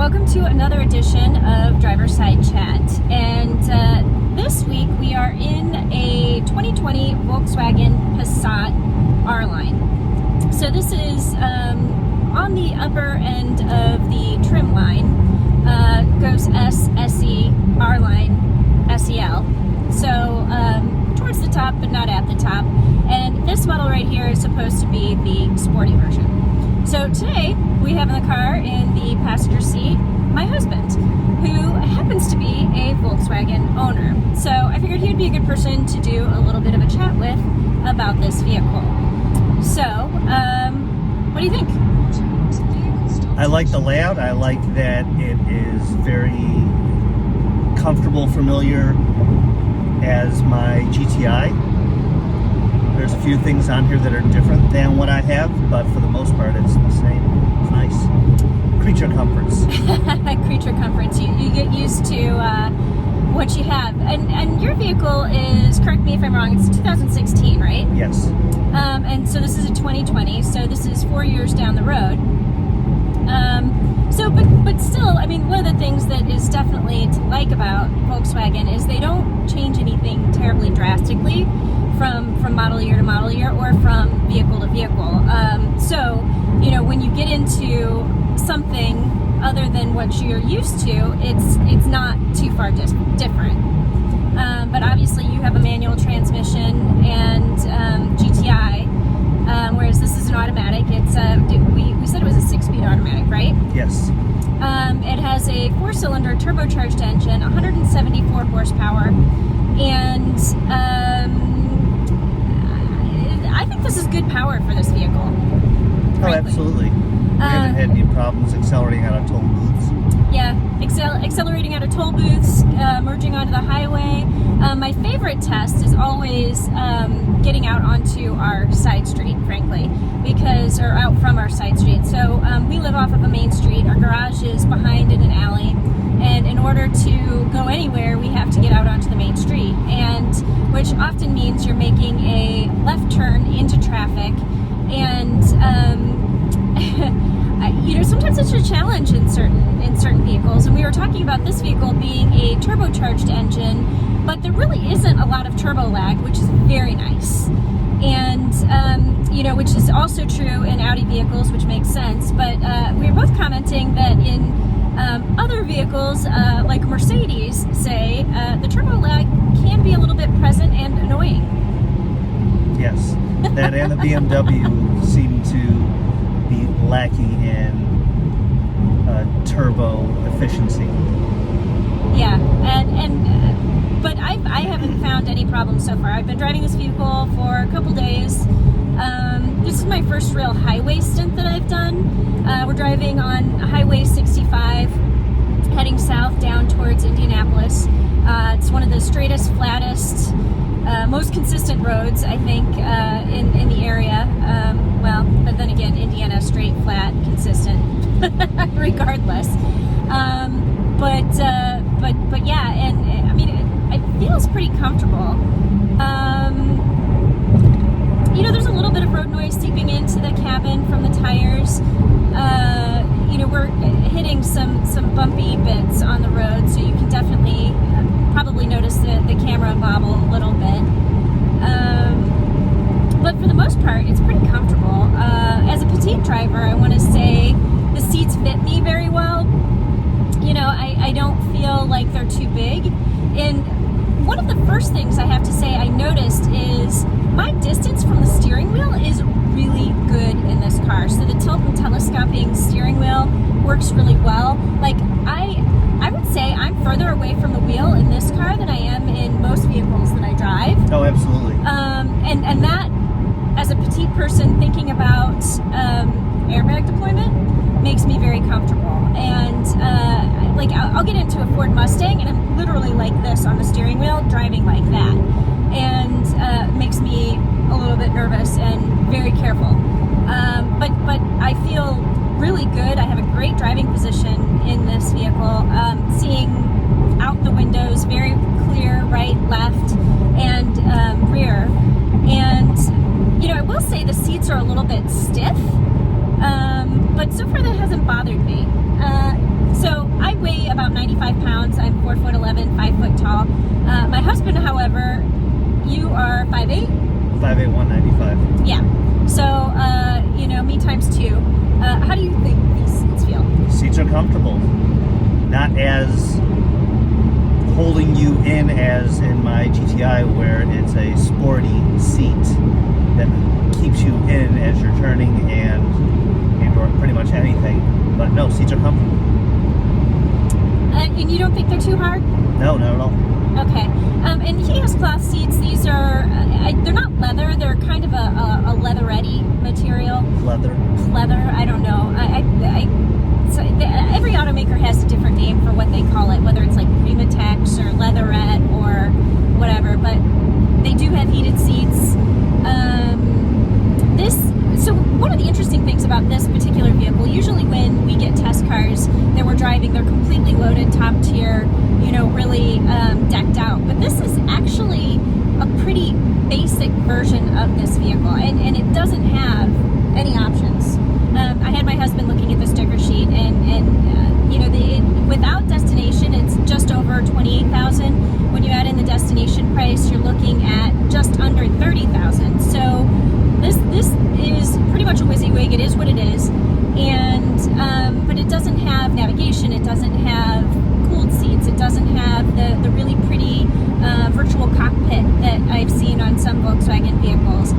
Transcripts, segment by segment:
welcome to another edition of Driver's Side Chat. And this week we are in a 2020 Volkswagen Passat R-Line. So this is on the upper end of the trim line. Goes S, SE, R-Line, SEL. So towards the top, but not at the top. And this model right here is supposed to be the sporty version. So today we have in the car in the passenger seat my husband, who happens to be a Volkswagen owner. So I figured he'd be a good person to do a little bit of a chat with about this vehicle. So, what do you think? I like the layout. I like that it is very comfortable, familiar as my GTI. There's a few things on here that are different than what I have, but for the most part it's the same. It's nice. Creature comforts. Creature comforts. You get used to what you have. And your vehicle is, correct me if I'm wrong, it's 2016, right? Yes. And so this is a 2020, so this is 4 years down the road. But still, I mean, one of the things that is definitely to like about Volkswagen is they don't change anything terribly drastically from model year to model year or from vehicle to vehicle. So, you know, when you get into something other than what you're used to, it's not too far different. But obviously you have a manual transmission and GTI, whereas this is an automatic. It's we said it was a 6-speed automatic, right? Yes. It has a 4-cylinder turbocharged engine, 174 horsepower, and I think this is good power for this vehicle. Oh, absolutely. We haven't had any problems accelerating out of toll booths. Yeah, accelerating out of toll booths, merging onto the highway. My favorite test is always getting out onto our side street, frankly, or out from our side street. So we live off of a main street. Our garage is behind in an alley, and in order to go anywhere, we have to get out onto the main street, and which often means you're making a left turn into traffic, and you know, sometimes it's a challenge in certain vehicles. And we were talking about this vehicle being a turbocharged engine, but there really isn't a lot of turbo lag, which is very nice. And you know, which is also true in Audi vehicles, which makes sense. But we were both commenting that in other vehicles, like Mercedes, say, the turbo lag can be a little bit present and annoying. Yes. That and the BMW seem to be lacking in turbo efficiency. Yeah, but I haven't found any problems so far. I've been driving this vehicle for a couple days. This is my first real highway stint that I've done. We're driving on Highway 65, heading south down towards Indianapolis. It's one of the straightest, flattest, most consistent roads, I think, in the area. Well, but then again, Indiana, straight, flat, consistent, regardless. But yeah, and I mean, it feels pretty comfortable. You know, there's a little bit of road noise seeping into the cabin from the tires. You know, we're hitting some bumpy bits on the road, so you can definitely probably notice the camera bobble a little bit. But for the most part, it's pretty comfortable. As a petite driver, I want to say the seats fit me very well. You know, I don't feel like they're too big. And one of the first things I have to say I noticed is my distance from the steering wheel is really good in this car. So the tilt and telescoping steering wheel works really well. Like, I would say I'm further away from the wheel in this car than I am in most vehicles that I drive. Oh, absolutely. And that, as a petite person thinking about airbag deployment, makes me very comfortable. And like, I'll get into a Ford Mustang, and I'm literally like this on the steering wheel, driving like that, and makes me a little bit nervous and very careful. But I feel really good. I have a great driving position in this vehicle. Seeing out the windows, very clear, right, left, and rear. And you know, I will say the seats are a little bit stiff, but so far that hasn't bothered me. So 185 pounds. I'm 4'11", 5 foot tall. My husband, however, you are 5'8". 5'8", 195. Yeah. So, me times 2. How do you think these seats feel? Seats are comfortable. Not as holding you in as in my GTI, where it's a sporty seat that keeps you in as you're turning and or pretty much anything. But no, seats are comfortable. And you don't think they're too hard? No, not at all. Okay. And he has cloth seats. These are, they're not leather. They're kind of a leatherette material. Leather. I don't know. Every automaker has a different name for what they call it, whether it's like Primatex or leatherette or whatever. But they do have heated seats. So one of the interesting things about this particular vehicle, usually when we get test cars that we're driving, they're completely loaded, top tier, really decked out. But this is actually a pretty basic version of this vehicle, and it doesn't have any options. I had my husband looking at the sticker sheet, and without destination, it's just over $28,000. When you add in the destination price, you're looking at just under $30,000. So this is pretty much a WYSIWYG. It is what it is, and but it doesn't have navigation. It doesn't have cooled seats. It doesn't have the really pretty virtual cockpit that I've seen on some Volkswagen vehicles.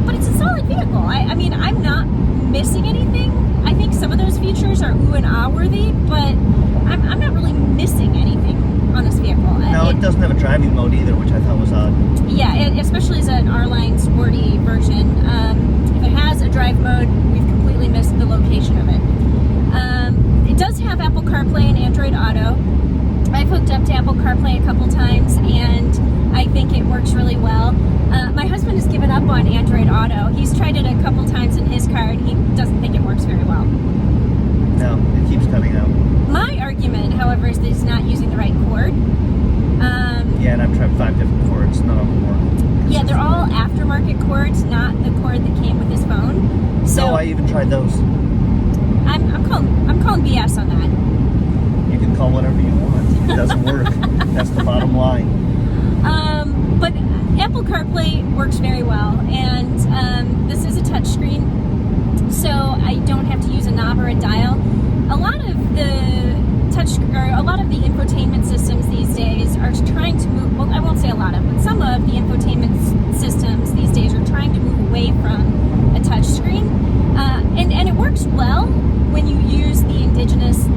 But it's a solid vehicle. I mean, I'm not missing anything. I think some of those features are ooh and ah worthy, but I'm not really missing anything on this vehicle. No, it doesn't have a driving mode either, which I thought was odd. Yeah, especially as an R-Line sporty version. If it has a drive mode, we've completely missed the location of it. It does have Apple CarPlay and Android Auto. I've hooked up to Apple CarPlay a couple times, and I think it works really well. My husband has given up on Android Auto. He's tried it a couple times in his car, and he doesn't think it works very well. No, it keeps cutting out. My argument, however, is that he's not using the right cord. Yeah, and I've tried 5 different cords. None of them work. Yeah, they're all aftermarket cords, not the cord that came with his phone. So No, I even tried those. I'm calling BS on that. You can call whatever you want. It doesn't work. That's the bottom line. But Apple CarPlay works very well, and this is a touchscreen, so I don't have to use a knob or a dial. A lot of the infotainment systems these days are trying to move. Well, I won't say a lot of, but some of the infotainment systems these days are trying to move away from a touchscreen, and it works well when you use the indigenous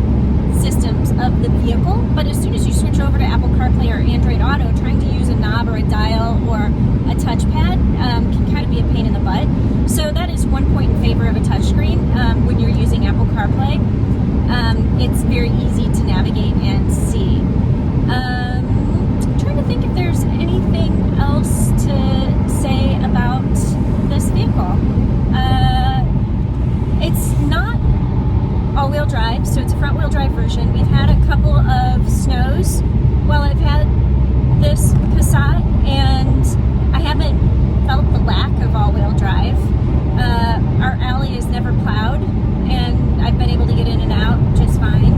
systems of the vehicle. But as soon as you switch over to Apple CarPlay or Android Auto, trying to use a knob or a dial or a touchpad can kind of be a pain in the butt. So that is one point in favor of a touchscreen when you're using Apple CarPlay. It's very easy to navigate and see. I'm trying to think if there's anything else to say about this vehicle. It's not all-wheel drive, so it's a front-wheel drive version. We've had a couple of snows while I've had this Passat, and I haven't felt the lack of all-wheel drive. Our alley is never plowed, and I've been able to get in and out just fine.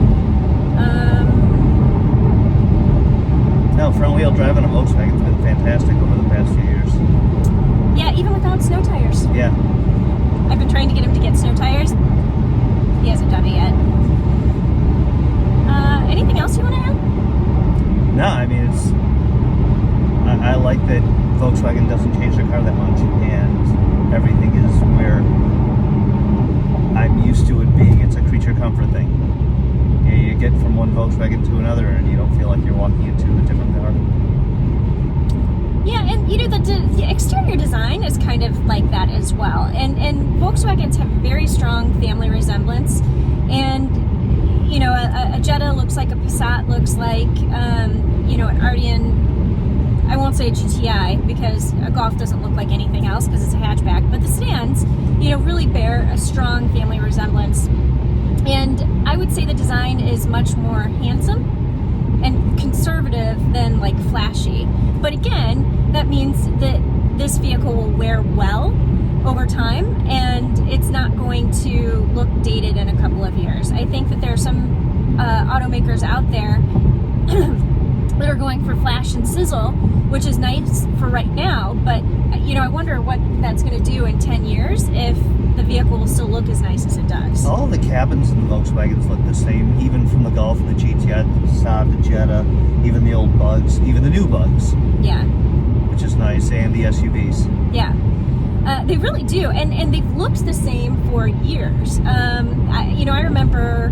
No, front-wheel drive on a Volkswagen's been fantastic over the past few years. Yeah, even without snow tires. Yeah. I've been trying to get him to get snow tires. He hasn't done it yet. Anything else you want to add? No, I mean, I like that Volkswagen doesn't change their car that much, and everything is where I'm used to it being. It's a creature comfort thing. You get from one Volkswagen to another, and you don't feel like you're walking into a different car. Yeah, and the exterior design is kind of like that as well. And Volkswagens have very strong family resemblance. And a Jetta looks like a Passat, looks like an Arteon. I won't say a GTI because a Golf doesn't look like anything else because it's a hatchback. But the sedans, really bear a strong family resemblance. And I would say the design is much more handsome and conservative than like flashy. But again, that means that this vehicle will wear well over time, and it's not going to look dated in a couple of years. I think that there are some automakers out there that are going for flash and sizzle, which is nice for right now, but I wonder what that's going to do in 10 years if the vehicle will still look as nice as it does. All the cabins in the Volkswagens look the same, even from the Golf and the GTI, the Passat, the Jetta, even the old Bugs, even the new Bugs. Yeah. Which is nice, and the SUVs. Yeah. They really do, and they've looked the same for years. I remember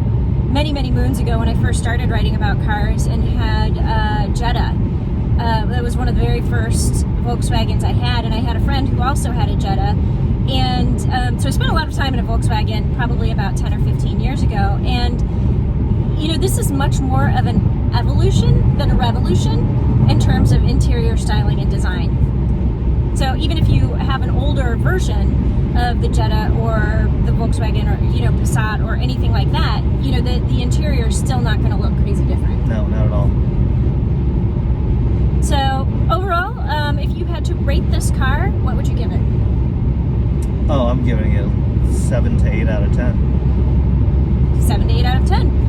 many moons ago when I first started writing about cars and had Jetta. That was one of the very first Volkswagens I had, and I had a friend who also had a Jetta. And so I spent a lot of time in a Volkswagen probably about 10 or 15 years ago. And, this is much more of an evolution than a revolution in terms of interior styling and design. So even if you have an older version of the Jetta or the Volkswagen or, Passat or anything like that, the interior is still not going to look crazy different. No, not at all. So overall, if you had to rate this car, what would you give it? Oh, I'm giving it 7 to 8 out of 10. 7 to 8 out of 10.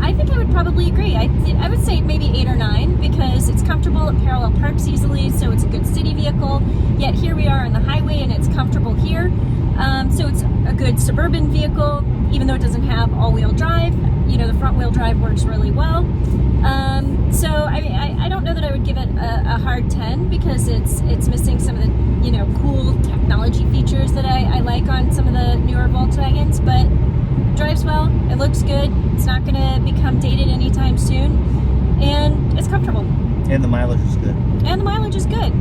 I think I would probably agree. I would say maybe 8 or 9 because it's comfortable. It parallel parks easily, so it's a good city vehicle. Yet here we are on the highway and it's comfortable here. So it's a good suburban vehicle, even though it doesn't have all-wheel drive. The front-wheel drive works really well. So I don't know that I would give it a hard 10 because it's missing some of the cool technology features that I like on some of the newer Volkswagens, but drives well, it looks good, it's not going to become dated anytime soon, and it's comfortable. And the mileage is good. And the mileage is good.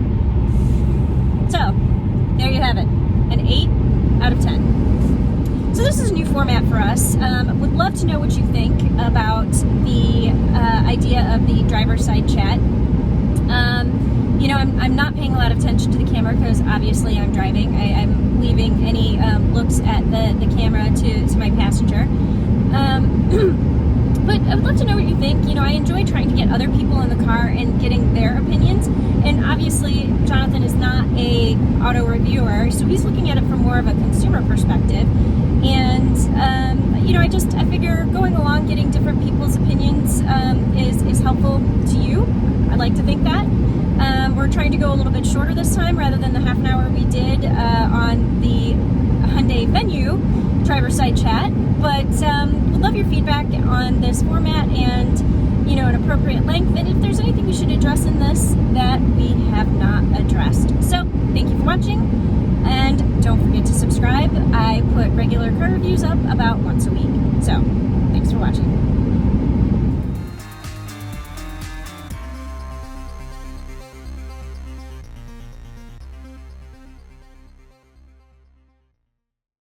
So, there you have it, an 8 out of 10. So this is a new format for us. Would love to know what you think about the idea of the driver's side chat. I'm not paying a lot of attention to the camera because obviously I'm driving. I'm leaving any looks at the camera to my passenger. But I would love to know what you think. I enjoy trying to get other people in the car and getting their opinions. And obviously, Jonathan is not a auto reviewer, so he's looking at it from more of a consumer perspective. And I figure going along, getting different people's opinions is helpful to you. I like to think that. We're trying to go a little bit shorter this time rather than the half an hour we did on the Hyundai Venue driver's side chat. But we'd love your feedback on this format and an appropriate length, and if there's anything we should address in this that we have not addressed. So thank you for watching, and don't forget to subscribe. I put regular car reviews up about once a week. So thanks for watching.